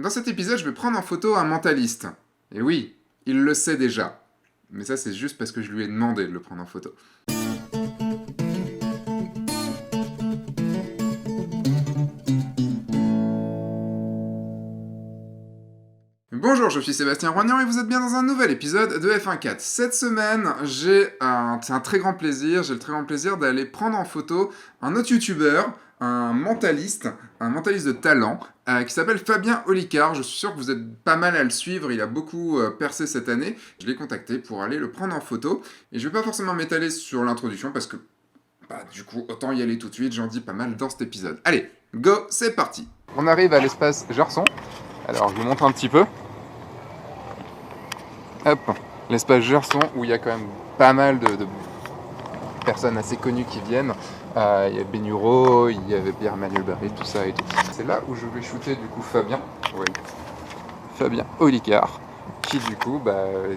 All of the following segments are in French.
Dans cet épisode, je vais prendre en photo un mentaliste. Et oui, il le sait déjà. Mais ça, c'est juste parce que je lui ai demandé de le prendre en photo. Bonjour, je suis Sébastien Roignan et vous êtes bien dans un nouvel épisode de F1.4. Cette semaine, c'est un très grand plaisir, j'ai le très grand plaisir d'aller prendre en photo un autre youtubeur, un mentaliste de talent, qui s'appelle Fabien Olicard. Je suis sûr que vous êtes pas mal à le suivre, il a beaucoup percé cette année. Je l'ai contacté pour aller le prendre en photo. Et je vais pas forcément m'étaler sur l'introduction parce que, du coup, autant y aller tout de suite, j'en dis pas mal dans cet épisode. Allez, go, c'est parti. On arrive à l'espace Gerson. Alors, je vous montre un petit peu. Hop, l'espace Gerson où il y a quand même pas mal de personnes assez connues qui viennent. Il y a Benuro, il y avait Pierre-Emmanuel Barré, tout ça et tout. C'est là où je vais shooter du coup Fabien, oui. Fabien Olicard, qui du coup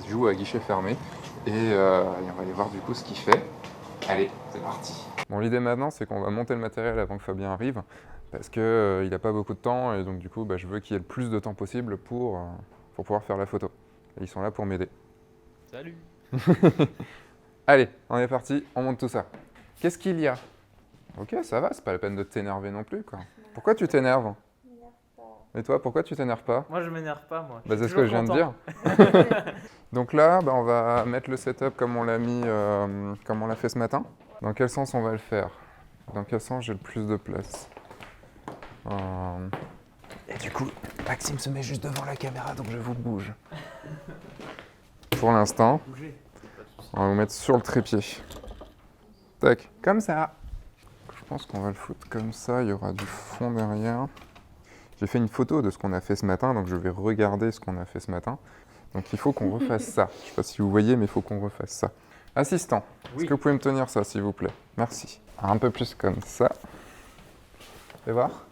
joue à guichet fermé. Et on va aller voir du coup ce qu'il fait. Allez, c'est parti. Bon, l'idée maintenant, c'est qu'on va monter le matériel avant que Fabien arrive, parce qu'il n'a pas beaucoup de temps, et donc du coup, je veux qu'il y ait le plus de temps possible pour pouvoir faire la photo. Et ils sont là pour m'aider. Salut. Allez, on est parti, on monte tout ça. Qu'est-ce qu'il y a? Ok, ça va, c'est pas la peine de t'énerver non plus, quoi. Pourquoi tu t'énerves? Et toi, pourquoi tu t'énerves pas? Moi, je m'énerve pas, moi. C'est ce que je viens de dire. Donc là, on va mettre le setup comme on l'a mis, comme on l'a fait ce matin. Dans quel sens on va le faire? Dans quel sens j'ai le plus de place? Et du coup, Maxime se met juste devant la caméra, donc je vous bouge. Pour l'instant, on va vous mettre sur le trépied. Tac, comme ça. Je pense qu'on va le foutre comme ça, il y aura du fond derrière. J'ai fait une photo de ce qu'on a fait ce matin, donc je vais regarder ce qu'on a fait ce matin. Donc il faut qu'on refasse ça. Je ne sais pas si vous voyez, mais il faut qu'on refasse ça. Assistant, est-ce que vous pouvez me tenir ça, s'il vous plaît? Merci. Un peu plus comme ça. Fais voir.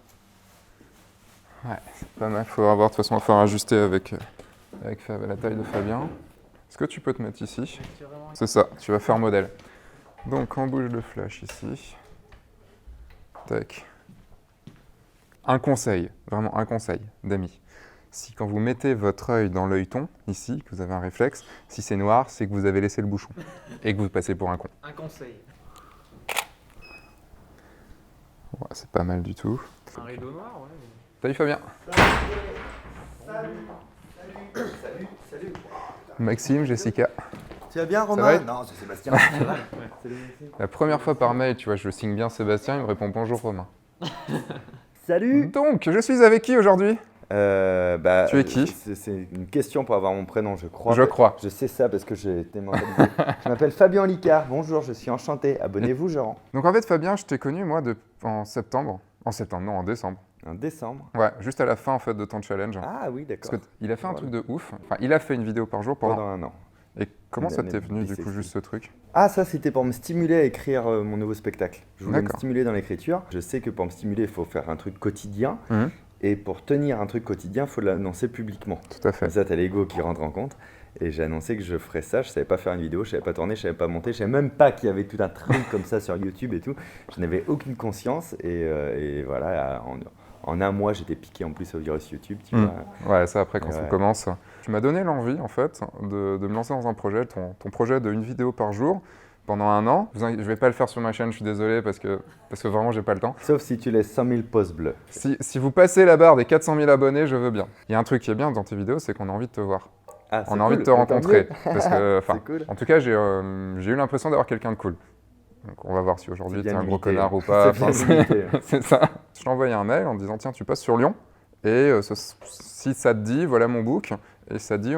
Ouais, c'est pas mal. Il faudra voir, de toute façon, il va falloir ajuster avec la taille de Fabien. Est-ce que tu peux te mettre ici? C'est ça, tu vas faire modèle. Donc, on bouge le flash ici. Tac. Un conseil, vraiment un conseil, d'amis. Si quand vous mettez votre œil dans l'œilleton, ici, que vous avez un réflexe, si c'est noir, c'est que vous avez laissé le bouchon et que vous passez pour un con. Un conseil. Ouais, c'est pas mal du tout. Un rideau noir, ouais. Salut Fabien. Salut. Maxime, Jessica. Tu vas bien, Romain? va Non, c'est Sébastien. La première fois par mail, tu vois, je signe bien Sébastien, il me répond bonjour Romain. Salut. Donc, je suis avec qui aujourd'hui? Tu es qui? C'est une question pour avoir mon prénom, je crois. Je crois. Je sais ça parce que j'ai été mentalisé. Je m'appelle Fabien Olicard. Bonjour, je suis enchanté. Abonnez-vous, Jean. Donc en fait, Fabien, je t'ai connu, moi, en septembre. En décembre. En décembre. Ouais, juste à la fin, en fait, de ton challenge. Ah oui, d'accord. Parce qu'il a fait un truc de ouf. Enfin, il a fait une vidéo par jour pendant un an. Et comment ça t'est venu, du coup, juste ce truc? Ah, ça, c'était pour me stimuler à écrire mon nouveau spectacle. Je voulais me stimuler dans l'écriture. Je sais que pour me stimuler, il faut faire un truc quotidien. Et pour tenir un truc quotidien, il faut l'annoncer publiquement. Tout à fait. Comme ça, tu as l'ego qui rentre en compte. Et j'ai annoncé que je ferais ça. Je ne savais pas faire une vidéo, je ne savais pas tourner, je ne savais pas monter. Je ne savais même pas qu'il y avait tout un truc comme ça sur YouTube et tout. Je n'avais aucune conscience. Et voilà, en un mois, j'étais piqué en plus au virus YouTube. Tu vois. Ouais, ça après, quand on commence. Tu m'as donné l'envie, en fait, de me lancer dans un projet, ton projet d'une vidéo par jour. Pendant un an, je vais pas le faire sur ma chaîne, je suis désolé, parce que vraiment j'ai pas le temps. Sauf si tu laisses 100 000 pouces bleus. Si vous passez la barre des 400 000 abonnés, je veux bien. Il y a un truc qui est bien dans tes vidéos, c'est qu'on a envie de te voir. Ah, on a envie de te rencontrer. Parce que, cool. En tout cas, j'ai eu l'impression d'avoir quelqu'un de cool. Donc on va voir si aujourd'hui t'es un gros connard ou pas. C'est ça. Je t'ai envoyé un mail en te disant tiens, tu passes sur Lyon et si ça te dit, voilà mon book. Et ça te dit,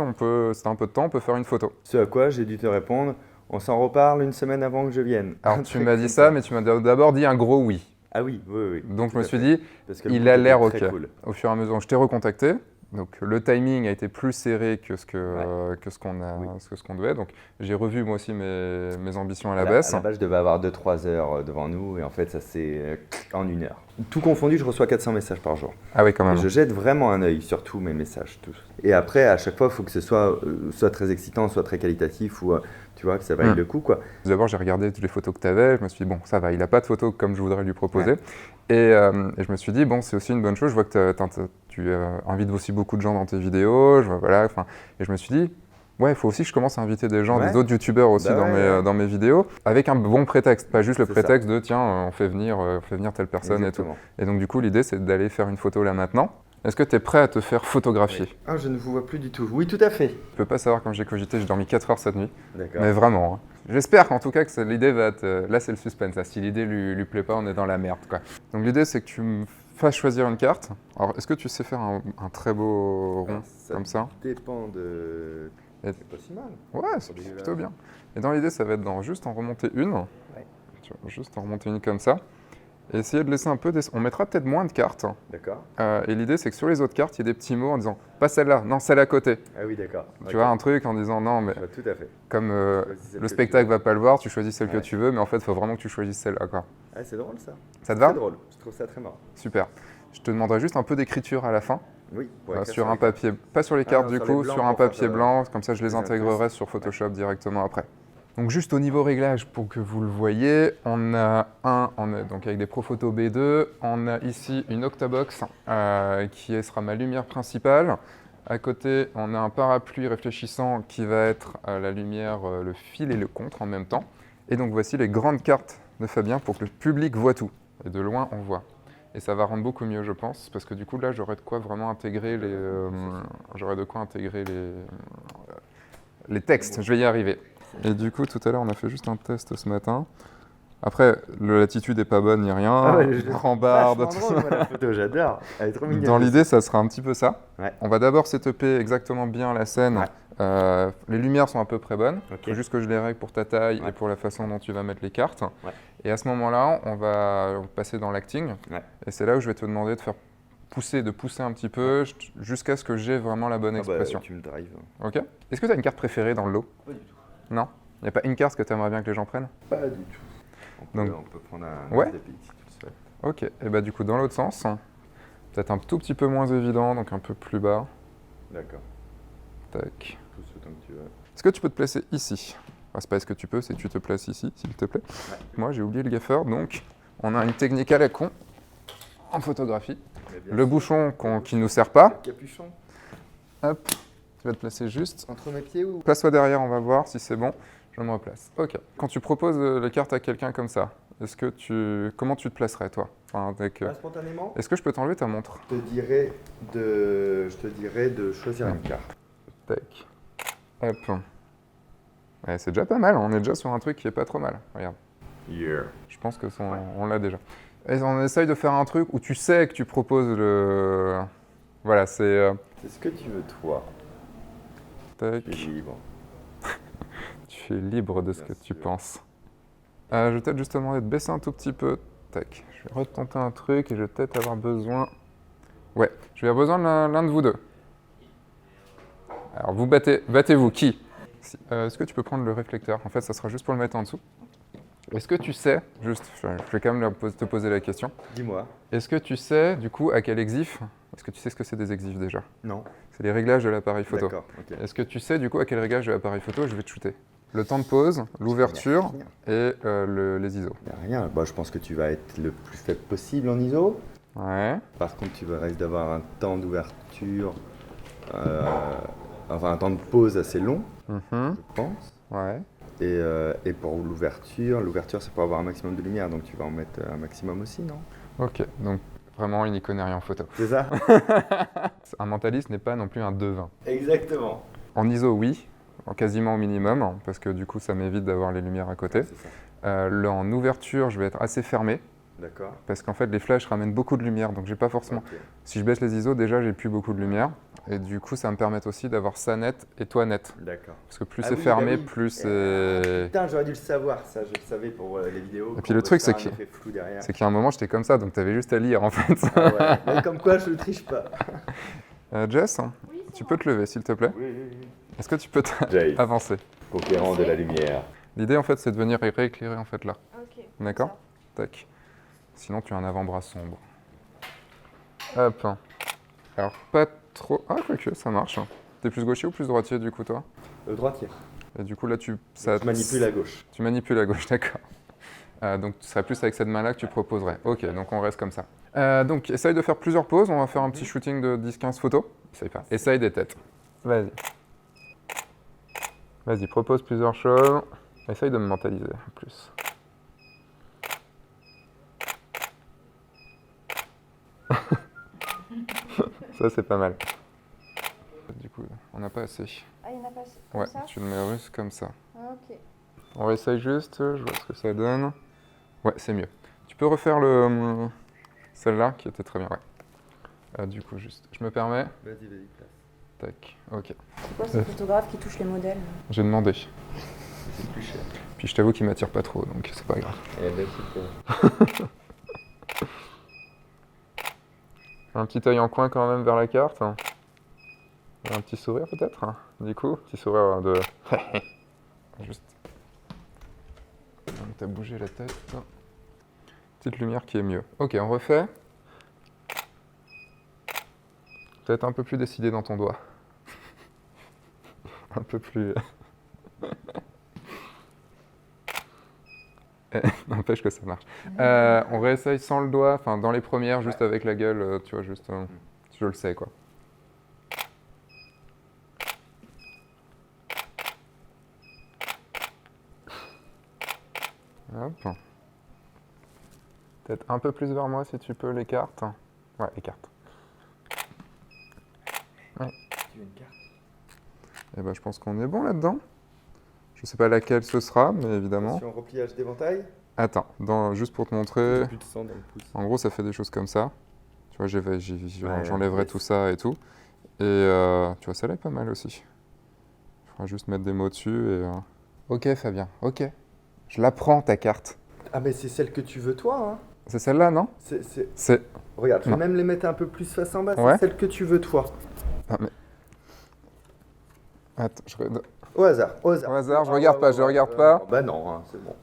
c'est un peu de temps, on peut faire une photo. Ce à quoi j'ai dû te répondre. On s'en reparle une semaine avant que je vienne. Alors tu m'as dit ça, mais tu m'as d'abord dit un gros oui. Ah oui. Donc je me suis dit, il a l'air ok. Cool. Au fur et à mesure, je t'ai recontacté. Donc le timing a été plus serré que ce qu'on devait. Donc j'ai revu moi aussi mes ambitions à la baisse. À la base, je devais avoir 2-3 heures devant nous et en fait ça c'est en 1 heure. Tout confondu, je reçois 400 messages par jour. Ah oui, quand même. Et je jette vraiment un œil sur tous mes messages. Tous. Et après, à chaque fois, il faut que ce soit très excitant, soit très qualitatif ou tu vois, que ça vaille le coup, quoi. D'abord, j'ai regardé toutes les photos que tu avais. Je me suis dit, bon, ça va, il n'a pas de photos comme je voudrais lui proposer. Et je me suis dit, bon, c'est aussi une bonne chose. Je vois que Tu invites aussi beaucoup de gens dans tes vidéos, voilà, et je me suis dit, ouais, il faut aussi que je commence à inviter des gens, Ouais. des autres youtubeurs aussi Bah ouais. dans mes vidéos, avec un bon prétexte, pas juste le C'est ça. prétexte de tiens, on fait venir telle personne Exactement. et tout. Et donc du coup, l'idée c'est d'aller faire une photo là maintenant. Est-ce que tu es prêt à te faire photographier? Oui. Ah, je ne vous vois plus du tout. Oui, tout à fait. Je peux pas savoir quand j'ai cogité, j'ai dormi 4 heures cette nuit, D'accord. mais vraiment. Hein. J'espère qu'en tout cas que l'idée va être... Là c'est le suspense, là. Si l'idée lui plaît pas, on est dans la merde, quoi. Donc l'idée c'est que tu me fasses choisir une carte. Alors est-ce que tu sais faire un très beau rond comme ça? Dépend de... Et- C'est pas si mal. Ouais, c'est plutôt bien. Et dans l'idée, ça va être juste en remonter une. Ouais. Tu vois, juste en remonter une comme ça. Et essayer de laisser un peu... On mettra peut-être moins de cartes. D'accord. Et l'idée, c'est que sur les autres cartes, il y ait des petits mots en disant « pas celle-là, non, celle à côté Ah oui, d'accord. ». Tu vois, un truc en disant « non, mais Je vois tout à fait. comme Choisis celle le que spectacle tu veux. va pas le voir, tu choisis celle que Ouais. tu veux, mais en fait, il faut vraiment que tu choisisses celle-là. Quoi. Ah, c'est drôle ça. Ça te va? C'est drôle. Je trouve ça très marrant. Super. Je te demanderai juste un peu d'écriture à la fin. Oui. Sur un papier, pas sur les cartes non, du sur les coup, blancs sur un pour faire papier ça, blanc, comme ça je les les intégrerai incrustes. sur Photoshop directement après. Donc juste au niveau réglage, pour que vous le voyez, on a donc avec des Profoto B2, on a ici une Octabox sera ma lumière principale. À côté, on a un parapluie réfléchissant qui va être la lumière, le fil et le contre en même temps. Et donc voici les grandes cartes de Fabien pour que le public voit tout. Et de loin, on voit. Et ça va rendre beaucoup mieux, je pense, parce que du coup, là, j'aurai de quoi vraiment intégrer les textes. Je vais y arriver. Et du coup, tout à l'heure, on a fait juste un test ce matin. Après, la latitude n'est pas bonne ni rien. Ah ouais, je- Rambarde, Vachement tout drôle, ça. moi, la photo, j'adore. Elle est trop mignonne. Dans l'idée, ça sera un petit peu ça. Ouais. On va d'abord setuper exactement bien la scène. Ouais. Les lumières sont à peu près bonnes. Il Ok. faut juste que je les règle pour ta taille Ouais. et pour la façon dont tu vas mettre les cartes. Ouais. Et à ce moment-là, on va passer dans l'acting. Ouais. Et c'est là où je vais te demander de pousser un petit peu jusqu'à ce que j'ai vraiment la bonne Ah bah, expression. tu me drives. Ok? Est-ce que tu as une carte préférée dans le lot? Pas du tout. Non? Il n'y a pas une carte que tu aimerais bien que les gens prennent? Pas du tout. Donc- On peut prendre un Ouais. tapis si tu le souhaites. Ok. Et bah du coup, dans l'autre sens, peut-être un tout petit peu moins évident, donc un peu plus bas. D'accord. Tac. Pousse autant que tu veux. Est-ce que tu peux te placer ici? Enfin, c'est pas est-ce que tu peux, c'est que tu te places ici, s'il te plaît. Ouais. Moi, j'ai oublié le gaffeur, donc on a une technique à la con en photographie. Mais bien Le sûr. bouchon qui nous sert pas. Le capuchon. Hop, tu vas te placer juste. Entre mes pieds ou Place-toi derrière, on va voir si c'est bon. Je me replace. Ok. Quand tu proposes les cartes à quelqu'un comme ça, comment tu te placerais, toi? Enfin, Là, spontanément? Est-ce que je peux t'enlever ta montre? Je te dirais de choisir une carte. Tac. Hop. Ouais, c'est déjà pas mal, on est déjà sur un truc qui est pas trop mal. Regarde. Yeah. Je pense que on l'a déjà. Et on essaye de faire un truc où tu sais que tu proposes le... Voilà, c'est... C'est ce que tu veux, toi. Tac. Tu es libre. Tu es libre de ce Bien que tu sûr. penses. Je vais peut-être juste te demander de baisser un tout petit peu. Tac. Je vais retenter un truc et je vais peut-être avoir besoin... Ouais, je vais avoir besoin de l'un de vous deux. Alors, battez-vous. Qui? Est-ce que tu peux prendre le réflecteur? En fait, ça sera juste pour le mettre en dessous. Est-ce que tu sais, je vais quand même te poser la question, Dis-moi. est-ce que tu sais, du coup, à quel exif, est-ce que tu sais ce que c'est des exifs déjà? Non. C'est les réglages de l'appareil photo. D'accord, ok. Est-ce que tu sais, du coup, à quel réglage de l'appareil photo je vais te shooter? Le temps de pause, l'ouverture et les ISO. Y a rien. Bah, je pense que tu vas être le plus faible possible en ISO. Ouais. Par contre, tu vas risquer d'avoir un temps d'ouverture, enfin un temps de pause assez long, Mhm. je pense. Ouais. Et pour l'ouverture, c'est pour avoir un maximum de lumière, donc tu vas en mettre un maximum aussi, non? Ok, donc vraiment, il n'y connaît rien en photo. C'est ça? Un mentaliste n'est pas non plus un devin. Exactement. En ISO, oui, quasiment au minimum, parce que du coup, ça m'évite d'avoir les lumières à côté. C'est ça. En ouverture, je vais être assez fermé, D'accord. parce qu'en fait, les flashs ramènent beaucoup de lumière, donc j'ai pas forcément... Ok. Si je baisse les ISO, déjà, j'ai plus beaucoup de lumière, et du coup, ça me permet aussi d'avoir ça net et toi net. D'accord. Parce que plus Ah c'est oui, fermé, bah oui. plus c'est... Putain, j'aurais dû le savoir, ça, je le savais pour les vidéos. Et puis le truc, c'est qu'il que... y a un moment, j'étais comme ça, donc t'avais juste à lire, en fait. Ah ouais. Mais comme quoi, je ne triche pas. Jess, tu peux te lever, s'il te plaît? Oui, oui, oui. Est-ce que tu peux Jay, avancer? conquérant de la lumière. L'idée, en fait, c'est de venir rééclairer, en fait, là. Ok. D'accord? Tac. Sinon, tu as un avant-bras sombre. Hop. Alors, pas trop... Ah, quoique, ça marche. T'es plus gaucher ou plus droitier, du coup, toi? Droitier. Et du coup, là, tu Manipule à gauche. Tu manipules à gauche, d'accord. Donc, ce serait plus avec cette main-là que tu proposerais. Ok, donc on reste comme ça. Donc, essaye de faire plusieurs pauses. On va faire un petit shooting de 10-15 photos. Essaye pas. Essaye des têtes. Vas-y. Vas-y, propose plusieurs choses. Essaye de me mentaliser en plus. Ça, c'est pas mal. Du coup, on n'a pas assez. Ah, il n'y en a pas comme Ouais, ça tu le mets russe comme ça. Ah, ok. On essaye juste, je vois ce que ça donne. Ouais, c'est mieux. Tu peux refaire le celle-là qui était très bien, ouais. Du coup, juste, je me permets. Vas-y, place. Tac, ok. C'est quoi ces photographes qui touchent les modèles? J'ai demandé. C'est plus cher. Puis je t'avoue qu'il m'attire pas trop, donc c'est pas grave. Eh ben, super. Un petit œil en coin quand même vers la carte. Un petit sourire peut-être. Du coup, petit sourire de... Juste. Donc t'as bougé la tête. Petite lumière qui est mieux. Ok, on refait. Peut-être un peu plus décidé dans ton doigt. Un peu plus... N'empêche que ça marche. On réessaye sans le doigt, enfin dans les premières, juste avec la gueule, tu vois, juste... je le sais, quoi. Hop. Peut-être un peu plus vers moi si tu peux, les cartes. Ouais, les cartes. Ouais. Tu veux une carte? Et ben, je pense qu'on est bon là-dedans. Je sais pas laquelle ce sera, mais évidemment. Attention, repliage d'éventail. Attends, juste pour te montrer. J'ai plus de sang dans le pouce. En gros, ça fait des choses comme ça. Tu vois, Ouais, j'enlèverai yes. tout ça et tout. Et tu vois, celle-là est pas mal aussi. Il faudra juste mettre des mots dessus et... Ok, Fabien, ok. Je la prends, ta carte. Ah, mais c'est celle que tu veux, toi, hein? C'est celle-là, non? C'est... Regarde, je vais Non. même les mettre un peu plus face en bas. Ouais. C'est celle que tu veux, toi. Ah, mais... Attends, Au hasard, au hasard. Au hasard, je regarde pas, je regarde pas. Bah non, hein, c'est bon.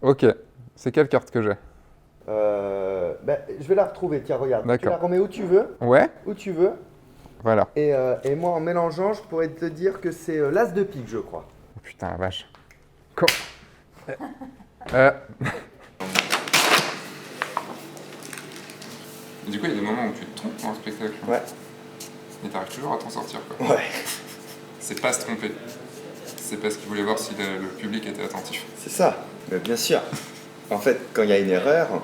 Ok. C'est quelle carte que j'ai? Je vais la retrouver, tiens, regarde. Tu D'accord. la remets où tu veux, Ouais? Voilà. et moi, en mélangeant, je pourrais te dire que c'est l'as de pique, je crois. Oh, putain, la vache. Du coup, il y a des moments où tu te trompes dans le spectacle. Ouais. Et t'arrives toujours à t'en sortir, quoi. Ouais. C'est pas se tromper. C'est parce qu'il voulait voir si le public était attentif. C'est ça, mais bien sûr. En fait, quand il y a une erreur,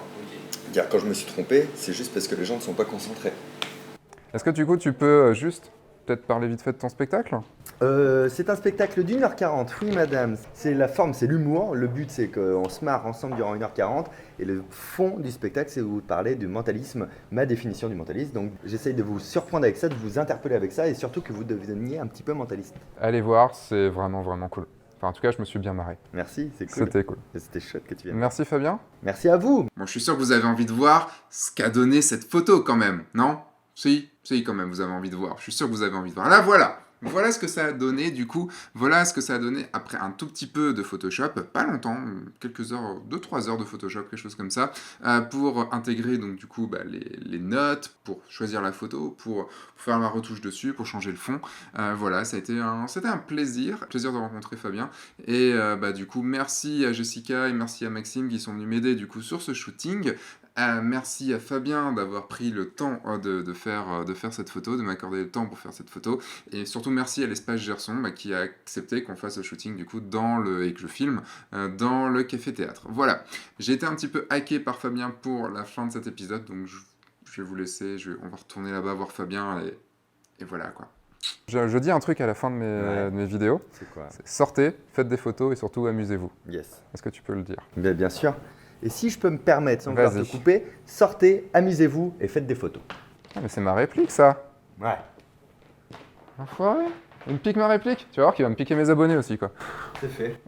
dire quand je me suis trompé, c'est juste parce que les gens ne sont pas concentrés. Est-ce que du coup, tu peux juste peut-être parler vite fait de ton spectacle? C'est un spectacle d'1h40, oui madame. C'est la forme, c'est l'humour. Le but, c'est qu'on se marre ensemble durant 1h40. Et le fond du spectacle, c'est de vous parler du mentalisme, ma définition du mentalisme. Donc j'essaye de vous surprendre avec ça, de vous interpeller avec ça et surtout que vous deveniez un petit peu mentaliste. Allez voir, c'est vraiment, vraiment cool. Enfin, en tout cas, je me suis bien marré. Merci, c'est cool. C'était cool. C'était chouette que tu viennes. Merci Fabien. Merci à vous. Bon, je suis sûr que vous avez envie de voir ce qu'a donné cette photo quand même, non? Si, quand même, vous avez envie de voir. Je suis sûr que vous avez envie de voir. Là, voilà. Voilà ce que ça a donné, du coup. Voilà ce que ça a donné après un tout petit peu de Photoshop. Pas longtemps, quelques heures, 2-3 heures de Photoshop, quelque chose comme ça, pour intégrer, donc, du coup, les notes, pour choisir la photo, pour faire la retouche dessus, pour changer le fond. Voilà, c'était un plaisir de rencontrer Fabien. Et du coup, merci à Jessica et merci à Maxime qui sont venus m'aider, du coup, sur ce shooting. Merci à Fabien d'avoir pris le temps de faire cette photo, de m'accorder le temps pour faire cette photo. Et surtout merci à l'Espace Gerson qui a accepté qu'on fasse le shooting du coup et que je filme dans le café-théâtre. Voilà, j'ai été un petit peu hacké par Fabien pour la fin de cet épisode, donc je vais vous laisser, on va retourner là-bas voir Fabien et voilà quoi. Je dis un truc à la fin de mes vidéos. C'est quoi? Sortez, faites des photos et surtout amusez-vous. Yes. Est-ce que tu peux le dire? Bien sûr. Et si je peux me permettre, sans vouloir te Vas-y. couper, sortez, amusez-vous et faites des photos. Ah mais c'est ma réplique ça. Ouais. Enfoiré. Il me pique ma réplique. Tu vas voir qu'il va me piquer mes abonnés aussi quoi. C'est fait.